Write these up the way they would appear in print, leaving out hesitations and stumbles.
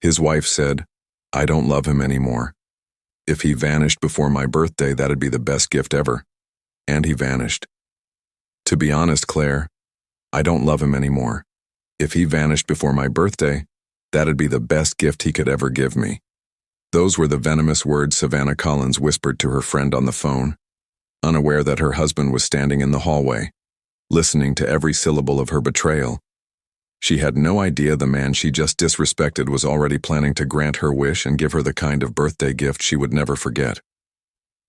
His wife said, "I don't love him anymore. If he vanished before my birthday, that'd be the best gift ever." And he vanished. To be honest, Claire, I don't love him anymore. If he vanished before my birthday, that'd be the best gift he could ever give me. Those were the venomous words Savannah Collins whispered to her friend on the phone, unaware that her husband was standing in the hallway, listening to every syllable of her betrayal. She had no idea the man she just disrespected was already planning to grant her wish and give her the kind of birthday gift she would never forget.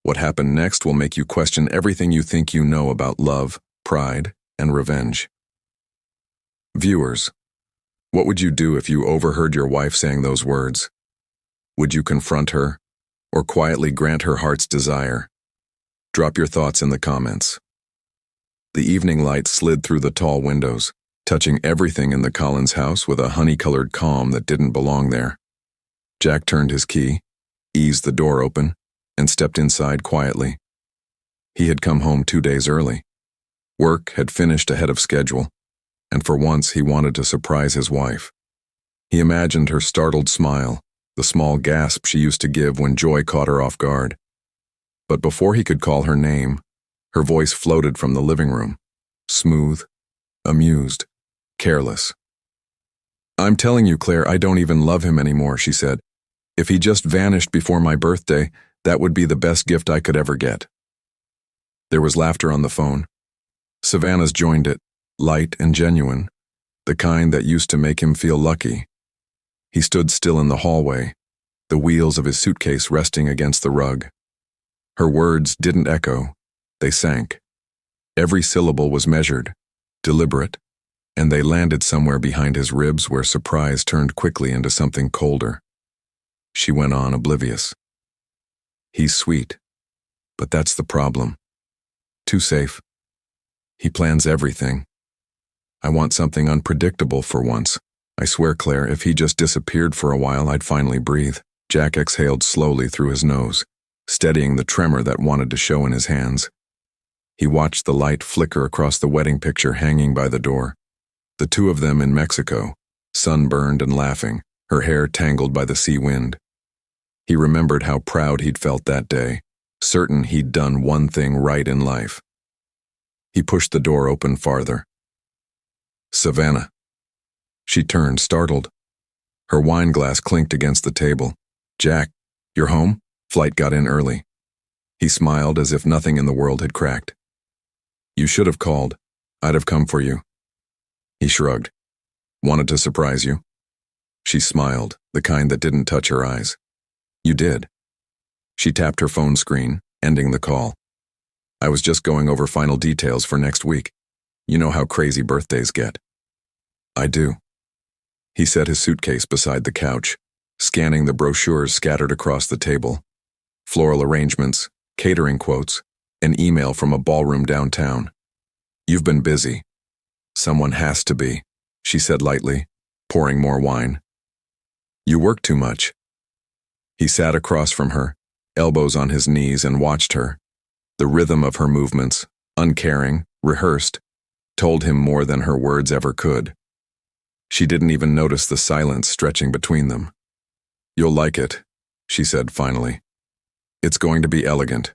What happened next will make you question everything you think you know about love, pride, and revenge. Viewers, what would you do if you overheard your wife saying those words? Would you confront her, or quietly grant her heart's desire? Drop your thoughts in the comments. The evening light slid through the tall windows, touching everything in the Collins house with a honey-colored calm that didn't belong there. Jack turned his key, eased the door open, and stepped inside quietly. He had come home 2 days early. Work had finished ahead of schedule, and for once he wanted to surprise his wife. He imagined her startled smile, the small gasp she used to give when joy caught her off guard. But before he could call her name, her voice floated from the living room, smooth, amused, careless. "I'm telling you, Claire, I don't even love him anymore," she said. "If he just vanished before my birthday, that would be the best gift I could ever get." There was laughter on the phone. Savannah's joined it, light and genuine, the kind that used to make him feel lucky. He stood still in the hallway, the wheels of his suitcase resting against the rug. Her words didn't echo, they sank. Every syllable was measured, deliberate, and they landed somewhere behind his ribs where surprise turned quickly into something colder. She went on, oblivious. "He's sweet, but that's the problem. Too safe. He plans everything. I want something unpredictable for once. I swear, Claire, if he just disappeared for a while, I'd finally breathe." Jack exhaled slowly through his nose, steadying the tremor that wanted to show in his hands. He watched the light flicker across the wedding picture hanging by the door. The two of them in Mexico, sunburned and laughing, her hair tangled by the sea wind. He remembered how proud he'd felt that day, certain he'd done one thing right in life. He pushed the door open farther. "Savannah." She turned, startled. Her wine glass clinked against the table. "Jack, you're home? Flight got in early." He smiled as if nothing in the world had cracked. "You should have called. I'd have come for you." He shrugged. "Wanted to surprise you?" She smiled, the kind that didn't touch her eyes. "You did." She tapped her phone screen, ending the call. "I was just going over final details for next week. You know how crazy birthdays get." "I do." He set his suitcase beside the couch, scanning the brochures scattered across the table. Floral arrangements, catering quotes, an email from a ballroom downtown. "You've been busy." "Someone has to be," she said lightly, pouring more wine. "You work too much." He sat across from her, elbows on his knees, and watched her. The rhythm of her movements, uncaring, rehearsed, told him more than her words ever could. She didn't even notice the silence stretching between them. "You'll like it," she said finally. "It's going to be elegant.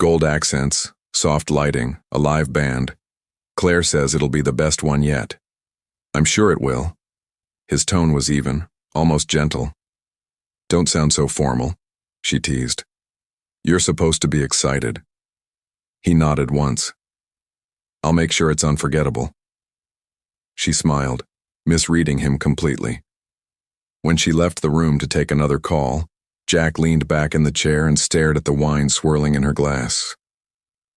Gold accents, soft lighting, a live band. Claire says it'll be the best one yet." "I'm sure it will." His tone was even, almost gentle. "Don't sound so formal," she teased. "You're supposed to be excited." He nodded once. "I'll make sure it's unforgettable." She smiled, misreading him completely. When she left the room to take another call, Jack leaned back in the chair and stared at the wine swirling in her glass.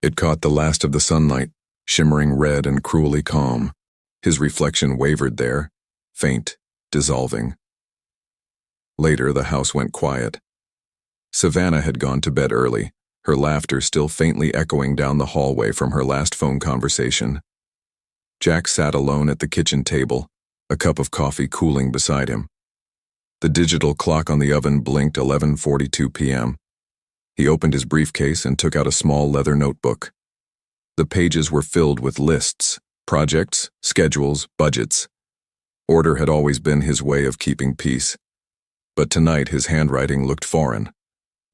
It caught the last of the sunlight, shimmering red and cruelly calm. His reflection wavered there, faint, dissolving. Later, the house went quiet. Savannah had gone to bed early, her laughter still faintly echoing down the hallway from her last phone conversation. Jack sat alone at the kitchen table, a cup of coffee cooling beside him. The digital clock on the oven blinked 11:42 p.m. He opened his briefcase and took out a small leather notebook. The pages were filled with lists, projects, schedules, budgets. Order had always been his way of keeping peace. but tonight his handwriting looked foreign,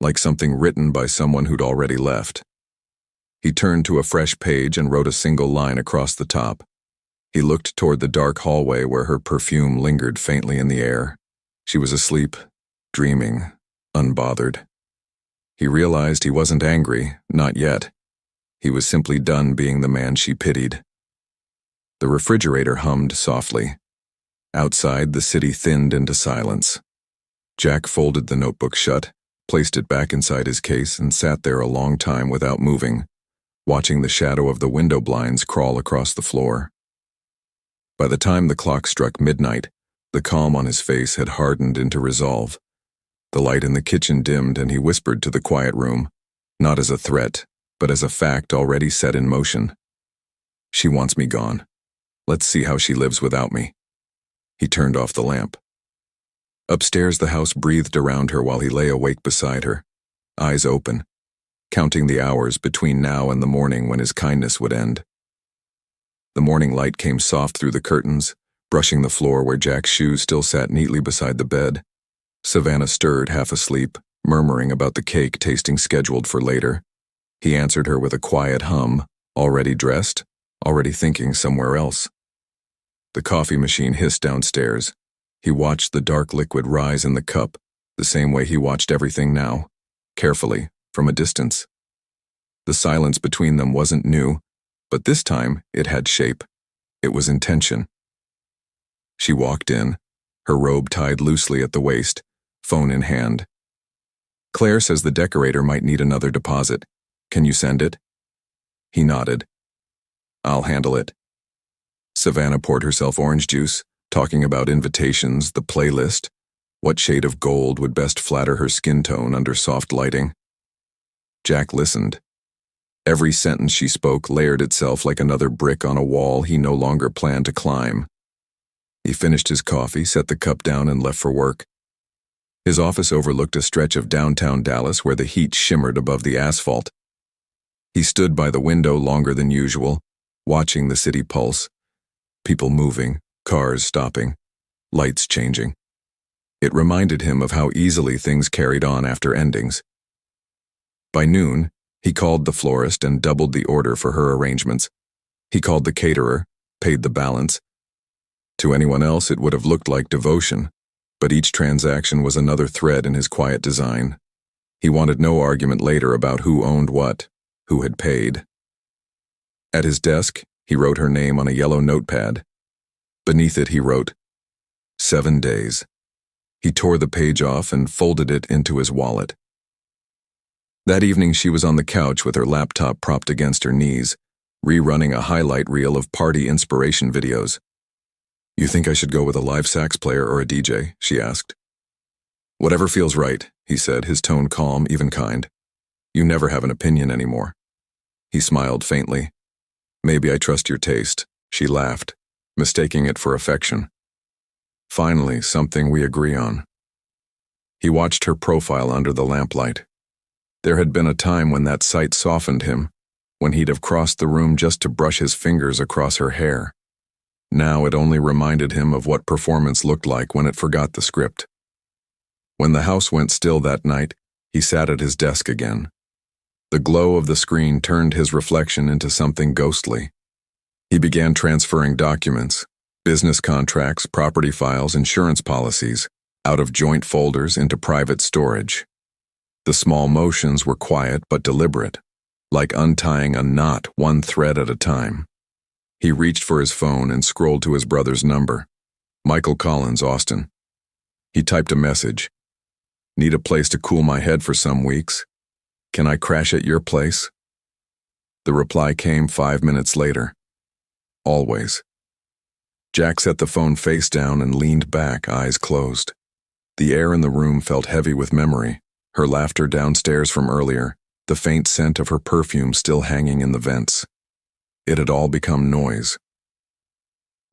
like something written by someone who'd already left. He turned to a fresh page and wrote a single line across the top. He looked toward the dark hallway where her perfume lingered faintly in the air. She was asleep, dreaming, unbothered. He realized he wasn't angry, not yet. He was simply done being the man she pitied. The refrigerator hummed softly. Outside, the city thinned into silence. Jack folded the notebook shut, placed it back inside his case, and sat there a long time without moving, watching the shadow of the window blinds crawl across the floor. By the time the clock struck midnight, the calm on his face had hardened into resolve. The light in the kitchen dimmed, and he whispered to the quiet room, not as a threat, but as a fact already set in motion. She wants me gone. Let's see how she lives without me. He turned off the lamp. Upstairs, the house breathed around her while he lay awake beside her, eyes open, counting the hours between now and the morning when his kindness would end. The morning light came soft through the curtains, brushing the floor where Jack's shoes still sat neatly beside the bed. Savannah stirred, half asleep, murmuring about the cake tasting scheduled for later. He answered her with a quiet hum, already dressed, already thinking somewhere else. The coffee machine hissed downstairs. He watched the dark liquid rise in the cup, the same way he watched everything now, carefully, from a distance. The silence between them wasn't new, but this time it had shape. It was intention. She walked in, her robe tied loosely at the waist, phone in hand. Claire says the decorator might need another deposit. Can you send it? He nodded. I'll handle it. Savannah poured herself orange juice, talking about invitations, the playlist, what shade of gold would best flatter her skin tone under soft lighting. Jack listened. Every sentence she spoke layered itself like another brick on a wall he no longer planned to climb. He finished his coffee, set the cup down, and left for work. His office overlooked a stretch of downtown Dallas where the heat shimmered above the asphalt. He stood by the window longer than usual, watching the city pulse. People moving, cars stopping, lights changing. It reminded him of how easily things carried on after endings. By noon, he called the florist and doubled the order for her arrangements. He called the caterer, paid the balance. To anyone else, it would have looked like devotion, but each transaction was another thread in his quiet design. He wanted no argument later about who owned what, who had paid. At his desk, he wrote her name on a yellow notepad. Beneath it, he wrote, 7 days. He tore the page off and folded it into his wallet. That evening, she was on the couch with her laptop propped against her knees, rerunning a highlight reel of party inspiration videos. You think I should go with a live sax player or a DJ? She asked. Whatever feels right, he said, his tone calm, even kind. You never have an opinion anymore. He smiled faintly. Maybe I trust your taste, she laughed, mistaking it for affection. Finally, something we agree on. He watched her profile under the lamplight. There had been a time when that sight softened him, when he'd have crossed the room just to brush his fingers across her hair. Now it only reminded him of what performance looked like when it forgot the script. When the house went still that night, he sat at his desk again. The glow of the screen turned his reflection into something ghostly. He began transferring documents, business contracts, property files, insurance policies, out of joint folders into private storage. The small motions were quiet but deliberate, like untying a knot one thread at a time. He reached for his phone and scrolled to his brother's number. Michael Collins, Austin. He typed a message. Need a place to cool my head for some weeks. Can I crash at your place? The reply came 5 minutes later. Always. Jack set the phone face down and leaned back, eyes closed. The air in the room felt heavy with memory, her laughter downstairs from earlier, the faint scent of her perfume still hanging in the vents. It had all become noise.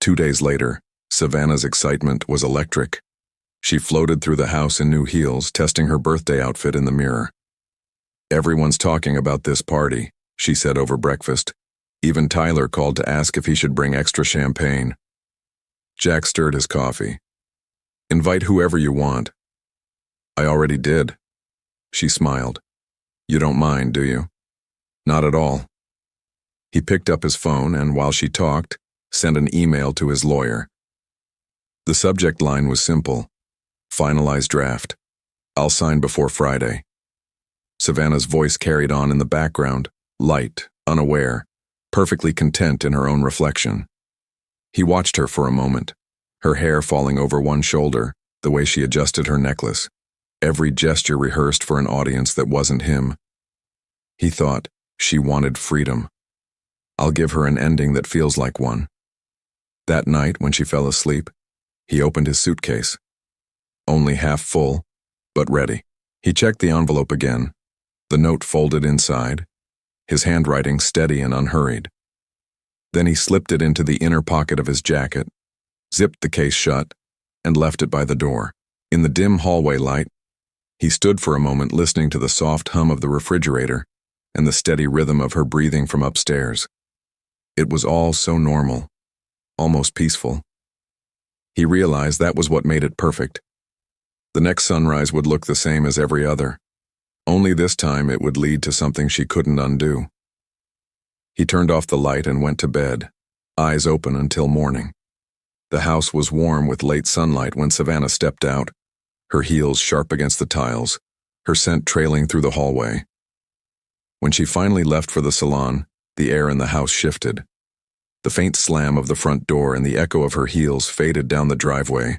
2 days later, Savannah's excitement was electric. She floated through the house in new heels, testing her birthday outfit in the mirror. Everyone's talking about this party, she said over breakfast. Even Tyler called to ask if he should bring extra champagne. Jack stirred his coffee. Invite whoever you want. I already did. She smiled. You don't mind, do you? Not at all. He picked up his phone and, while she talked, sent an email to his lawyer. The subject line was simple. Finalized draft. I'll sign before Friday. Savannah's voice carried on in the background, light, unaware, perfectly content in her own reflection. He watched her for a moment, her hair falling over one shoulder, the way she adjusted her necklace, every gesture rehearsed for an audience that wasn't him. He thought, she wanted freedom. I'll give her an ending that feels like one. That night, when she fell asleep, he opened his suitcase. Only half full, but ready. He checked the envelope again, the note folded inside, his handwriting steady and unhurried. Then he slipped it into the inner pocket of his jacket, zipped the case shut, and left it by the door. In the dim hallway light, he stood for a moment listening to the soft hum of the refrigerator and the steady rhythm of her breathing from upstairs. It was all so normal, almost peaceful. He realized that was what made it perfect. The next sunrise would look the same as every other. Only this time it would lead to something she couldn't undo. He turned off the light and went to bed, eyes open until morning. The house was warm with late sunlight when Savannah stepped out, her heels sharp against the tiles, her scent trailing through the hallway. When she finally left for the salon, the air in the house shifted. The faint slam of the front door and the echo of her heels faded down the driveway,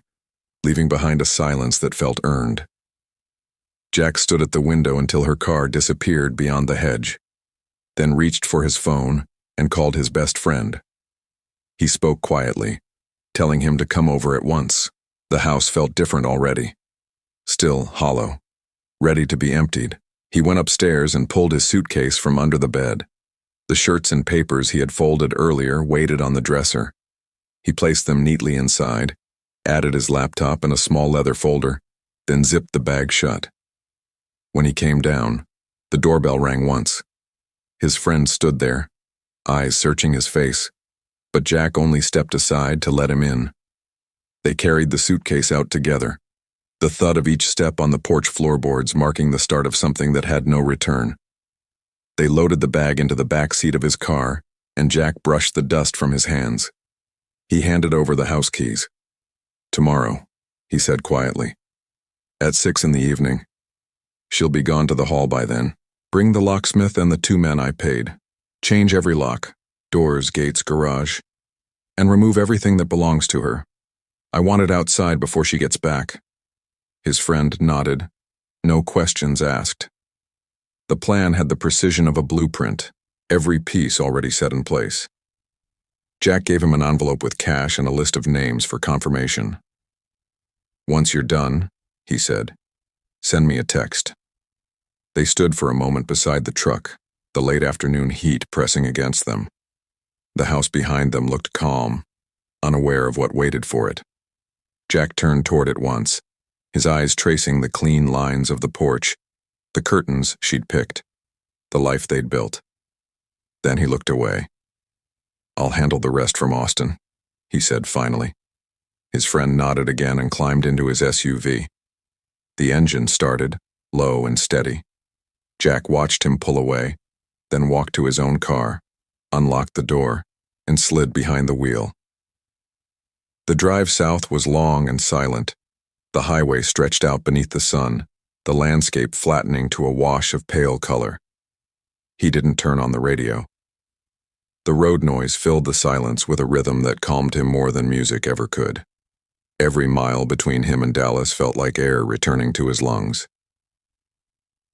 leaving behind a silence that felt earned. Jack stood at the window until her car disappeared beyond the hedge, then reached for his phone and called his best friend. He spoke quietly, telling him to come over at once. The house felt different already, still hollow, ready to be emptied. He went upstairs and pulled his suitcase from under the bed. The shirts and papers he had folded earlier waited on the dresser. He placed them neatly inside, added his laptop in a small leather folder, then zipped the bag shut. When he came down, the doorbell rang once. His friend stood there, eyes searching his face, but Jack only stepped aside to let him in. They carried the suitcase out together, the thud of each step on the porch floorboards marking the start of something that had no return. They loaded the bag into the back seat of his car, and Jack brushed the dust from his hands. He handed over the house keys. Tomorrow, he said quietly. At 6 p.m. She'll be gone to the hall by then. Bring the locksmith and the 2 men I paid. Change every lock, doors, gates, garage, and remove everything that belongs to her. I want it outside before she gets back. His friend nodded. No questions asked. The plan had the precision of a blueprint, every piece already set in place. Jack gave him an envelope with cash and a list of names for confirmation. Once you're done, he said, send me a text. They stood for a moment beside the truck, the late afternoon heat pressing against them. The house behind them looked calm, unaware of what waited for it. Jack turned toward it once, his eyes tracing the clean lines of the porch, the curtains she'd picked, the life they'd built. Then he looked away. I'll handle the rest from Austin, he said finally. His friend nodded again and climbed into his SUV. The engine started, low and steady. Jack watched him pull away, then walked to his own car, unlocked the door, and slid behind the wheel. The drive south was long and silent. The highway stretched out beneath the sun, the landscape flattening to a wash of pale color. He didn't turn on the radio. The road noise filled the silence with a rhythm that calmed him more than music ever could. Every mile between him and Dallas felt like air returning to his lungs.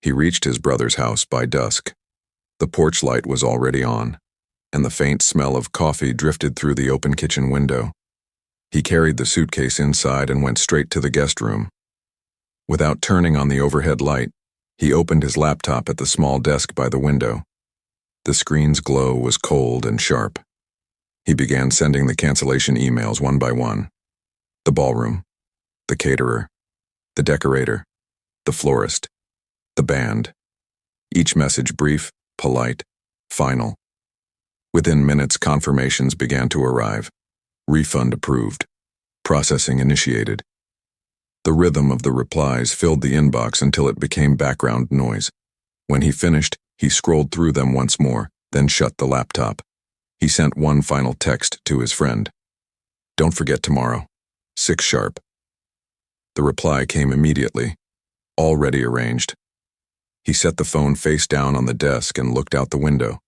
He reached his brother's house by dusk. The porch light was already on, and the faint smell of coffee drifted through the open kitchen window. He carried the suitcase inside and went straight to the guest room. Without turning on the overhead light, he opened his laptop at the small desk by the window. The screen's glow was cold and sharp. He began sending the cancellation emails one by one. The ballroom, the caterer, the decorator, the florist, the band. Each message brief, polite, final. Within minutes, confirmations began to arrive. Refund approved. Processing initiated. The rhythm of the replies filled the inbox until it became background noise. When he finished, he scrolled through them once more, then shut the laptop. He sent one final text to his friend. "Don't forget tomorrow. 6 sharp." The reply came immediately. Already arranged. He set the phone face down on the desk and looked out the window.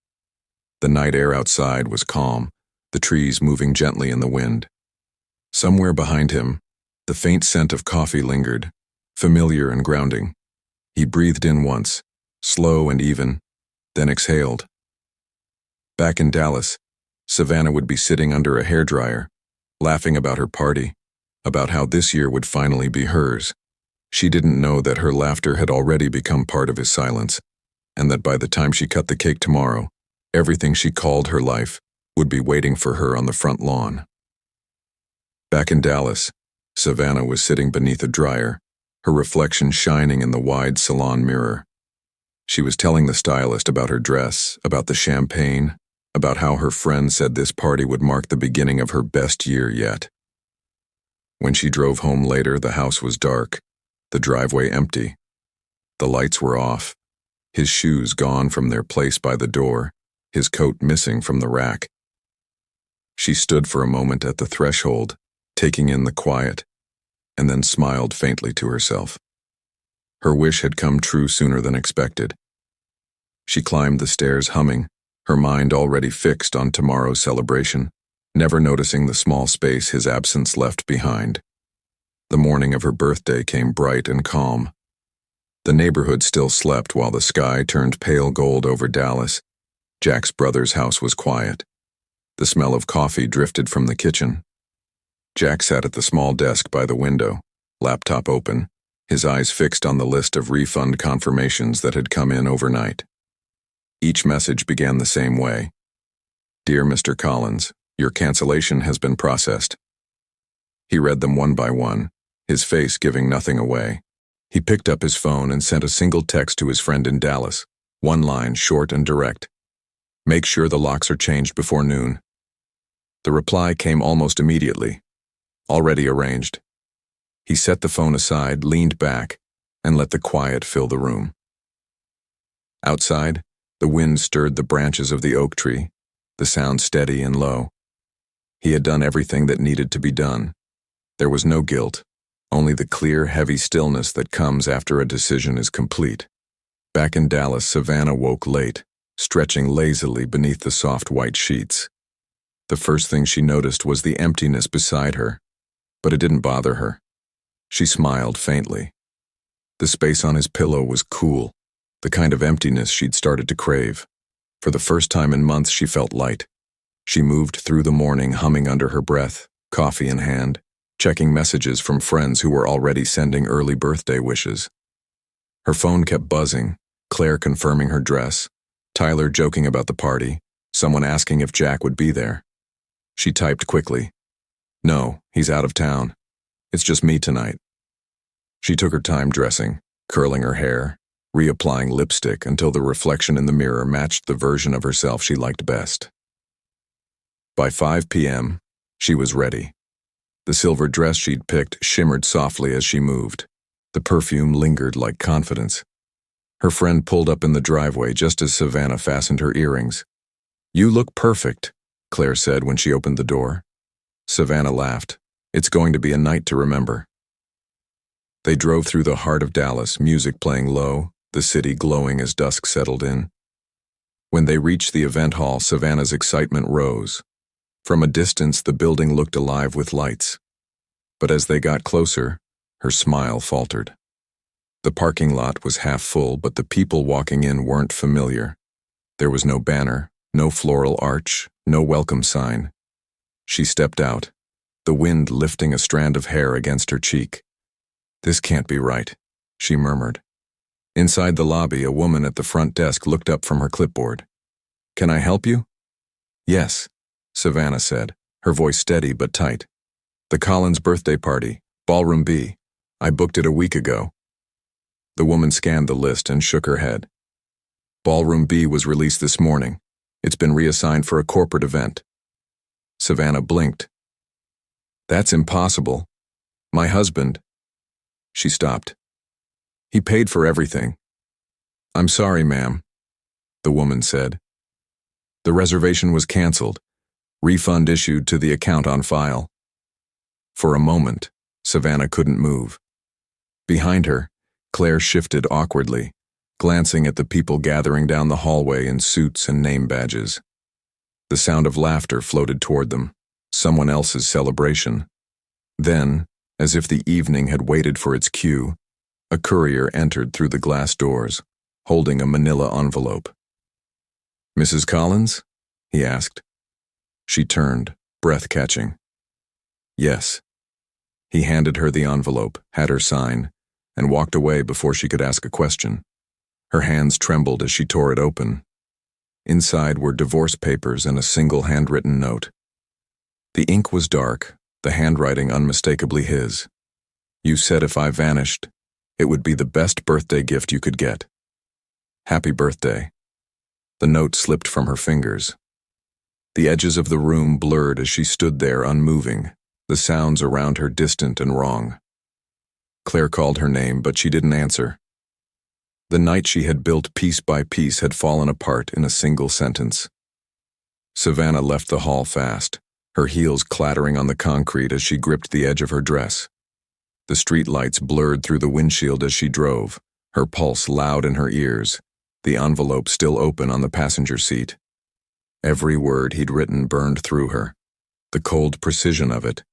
The night air outside was calm, the trees moving gently in the wind. Somewhere behind him, the faint scent of coffee lingered, familiar and grounding. He breathed in once, slow and even, then exhaled. Back in Dallas, Savannah would be sitting under a hairdryer, laughing about her party, about how this year would finally be hers. She didn't know that her laughter had already become part of his silence, and that by the time she cut the cake tomorrow, everything she called her life would be waiting for her on the front lawn. Back in Dallas, Savannah was sitting beneath a dryer, her reflection shining in the wide salon mirror. She was telling the stylist about her dress, about the champagne, about how her friend said this party would mark the beginning of her best year yet. When she drove home later, the house was dark, the driveway empty. The lights were off, his shoes gone from their place by the door, his coat missing from the rack. She stood for a moment at the threshold, taking in the quiet, and then smiled faintly to herself. Her wish had come true sooner than expected. She climbed the stairs humming, her mind already fixed on tomorrow's celebration, never noticing the small space his absence left behind. The morning of her birthday came bright and calm. The neighborhood still slept while the sky turned pale gold over Dallas. Jack's brother's house was quiet. The smell of coffee drifted from the kitchen. Jack sat at the small desk by the window, laptop open, his eyes fixed on the list of refund confirmations that had come in overnight. Each message began the same way. "Dear Mr. Collins, your cancellation has been processed." He read them one by one, his face giving nothing away. He picked up his phone and sent a single text to his friend in Dallas, one line, short and direct. "Make sure the locks are changed before noon." The reply came almost immediately. "Already arranged." He set the phone aside, leaned back, and let the quiet fill the room. Outside, the wind stirred the branches of the oak tree, the sound steady and low. He had done everything that needed to be done. There was no guilt, only the clear, heavy stillness that comes after a decision is complete. Back in Dallas, Savannah woke late, stretching lazily beneath the soft white sheets. The first thing she noticed was the emptiness beside her, but it didn't bother her. She smiled faintly. The space on his pillow was cool, the kind of emptiness she'd started to crave. For the first time in months, she felt light. She moved through the morning, humming under her breath, coffee in hand, checking messages from friends who were already sending early birthday wishes. Her phone kept buzzing, Claire confirming her dress, Tyler joking about the party, someone asking if Jack would be there. She typed quickly, "No, he's out of town. It's just me tonight." She took her time dressing, curling her hair, reapplying lipstick until the reflection in the mirror matched the version of herself she liked best. By 5 p.m., she was ready. The silver dress she'd picked shimmered softly as she moved. The perfume lingered like confidence. Her friend pulled up in the driveway just as Savannah fastened her earrings. "You look perfect," Claire said when she opened the door. Savannah laughed. "It's going to be a night to remember." They drove through the heart of Dallas, music playing low, the city glowing as dusk settled in. When they reached the event hall, Savannah's excitement rose. From a distance, the building looked alive with lights. But as they got closer, her smile faltered. The parking lot was half full, but the people walking in weren't familiar. There was no banner, no floral arch, no welcome sign. She stepped out, the wind lifting a strand of hair against her cheek. "This can't be right," she murmured. Inside the lobby, a woman at the front desk looked up from her clipboard. "Can I help you?" "Yes," Savannah said, her voice steady but tight. "The Collins birthday party, Ballroom B. I booked it a week ago." The woman scanned the list and shook her head. "Ballroom B was released this morning. It's been reassigned for a corporate event." Savannah blinked. "That's impossible. My husband..." She stopped. He paid for everything. I'm sorry, ma'am, the woman said. The reservation was canceled. Refund issued to the account on file. For a moment, Savannah couldn't move. Behind her, Claire shifted awkwardly, glancing at the people gathering down the hallway in suits and name badges. The sound of laughter floated toward them, someone else's celebration. Then, as if the evening had waited for its cue, a courier entered through the glass doors, holding a manila envelope. "Mrs. Collins?" he asked. She turned, breath catching. "Yes." He handed her the envelope, had her sign, and walked away before she could ask a question. Her hands trembled as she tore it open. Inside were divorce papers and a single handwritten note. The ink was dark, the handwriting unmistakably his. "You said if I vanished, it would be the best birthday gift you could get. Happy birthday." The note slipped from her fingers. The edges of the room blurred as she stood there unmoving, the sounds around her distant and wrong. Claire called her name, but she didn't answer. The night she had built piece by piece had fallen apart in a single sentence. Savannah left the hall fast, her heels clattering on the concrete as she gripped the edge of her dress. The street lights blurred through the windshield as she drove, her pulse loud in her ears, the envelope still open on the passenger seat. Every word he'd written burned through her. The cold precision of it,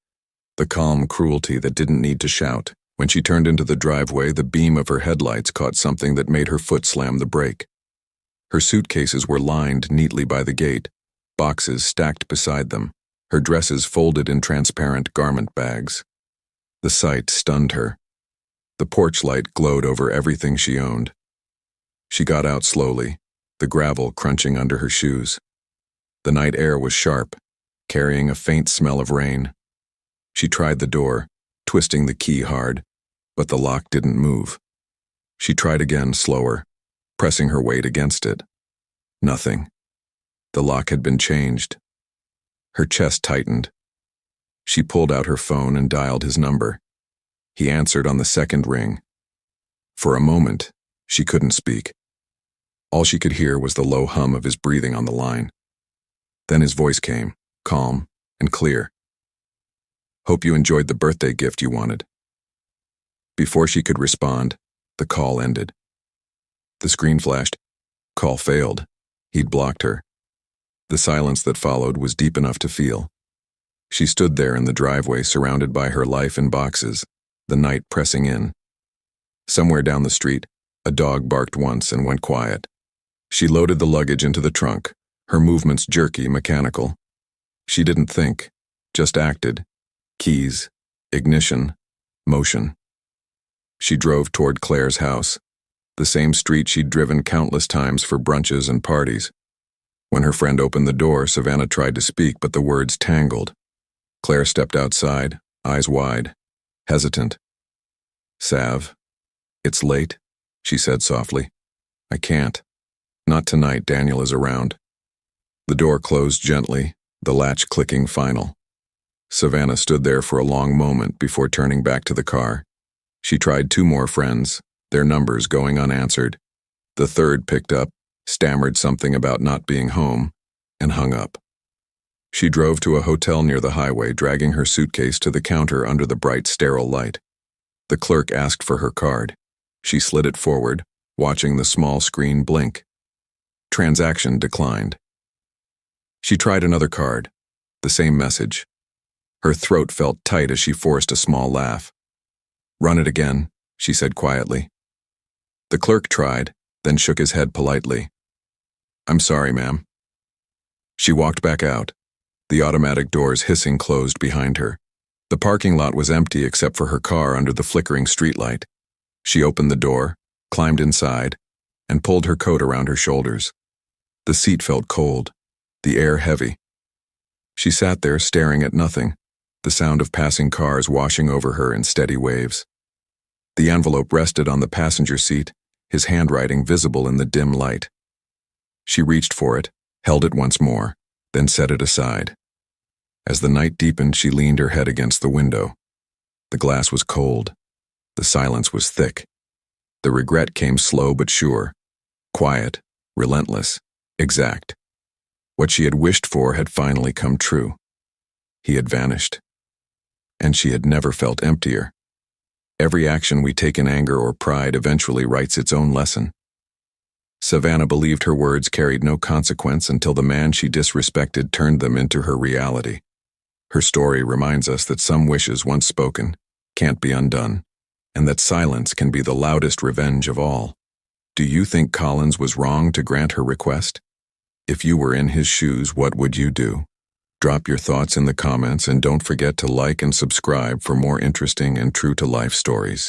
the calm cruelty that didn't need to shout. When she turned into the driveway, the beam of her headlights caught something that made her foot slam the brake. Her suitcases were lined neatly by the gate, boxes stacked beside them, her dresses folded in transparent garment bags. The sight stunned her. The porch light glowed over everything she owned. She got out slowly, the gravel crunching under her shoes. The night air was sharp, carrying a faint smell of rain. She tried the door, twisting the key hard, but the lock didn't move. She tried again, slower, pressing her weight against it. Nothing. The lock had been changed. Her chest tightened. She pulled out her phone and dialed his number. He answered on the second ring. For a moment, she couldn't speak. All she could hear was the low hum of his breathing on the line. Then his voice came, calm and clear. "Hope you enjoyed the birthday gift you wanted." Before she could respond, the call ended. The screen flashed. Call failed. He'd blocked her. The silence that followed was deep enough to feel. She stood there in the driveway surrounded by her life in boxes, the night pressing in. Somewhere down the street, a dog barked once and went quiet. She loaded the luggage into the trunk, her movements jerky, mechanical. She didn't think, just acted. Keys, ignition, motion. She drove toward Claire's house, the same street she'd driven countless times for brunches and parties. When her friend opened the door, Savannah tried to speak, but the words tangled. Claire stepped outside, eyes wide, hesitant. "Sav, it's late," she said softly. "I can't. Not tonight, Daniel is around." The door closed gently, the latch clicking final. Savannah stood there for a long moment before turning back to the car. She tried 2 more friends, their numbers going unanswered. The third picked up, stammered something about not being home, and hung up. She drove to a hotel near the highway, dragging her suitcase to the counter under the bright, sterile light. The clerk asked for her card. She slid it forward, watching the small screen blink. Transaction declined. She tried another card, the same message. Her throat felt tight as she forced a small laugh. "Run it again," she said quietly. The clerk tried, then shook his head politely. "I'm sorry, ma'am." She walked back out, the automatic doors hissing closed behind her. The parking lot was empty except for her car under the flickering streetlight. She opened the door, climbed inside, and pulled her coat around her shoulders. The seat felt cold, the air heavy. She sat there staring at nothing, the sound of passing cars washing over her in steady waves. The envelope rested on the passenger seat, his handwriting visible in the dim light. She reached for it, held it once more, then set it aside. As the night deepened, she leaned her head against the window. The glass was cold. The silence was thick. The regret came slow but sure, quiet, relentless, exact. What she had wished for had finally come true. He had vanished. And she had never felt emptier. Every action we take in anger or pride eventually writes its own lesson. Savannah believed her words carried no consequence until the man she disrespected turned them into her reality. Her story reminds us that some wishes once spoken can't be undone, and that silence can be the loudest revenge of all. Do you think Collins was wrong to grant her request? If you were in his shoes, what would you do? Drop your thoughts in the comments and don't forget to like and subscribe for more interesting and true-to-life stories.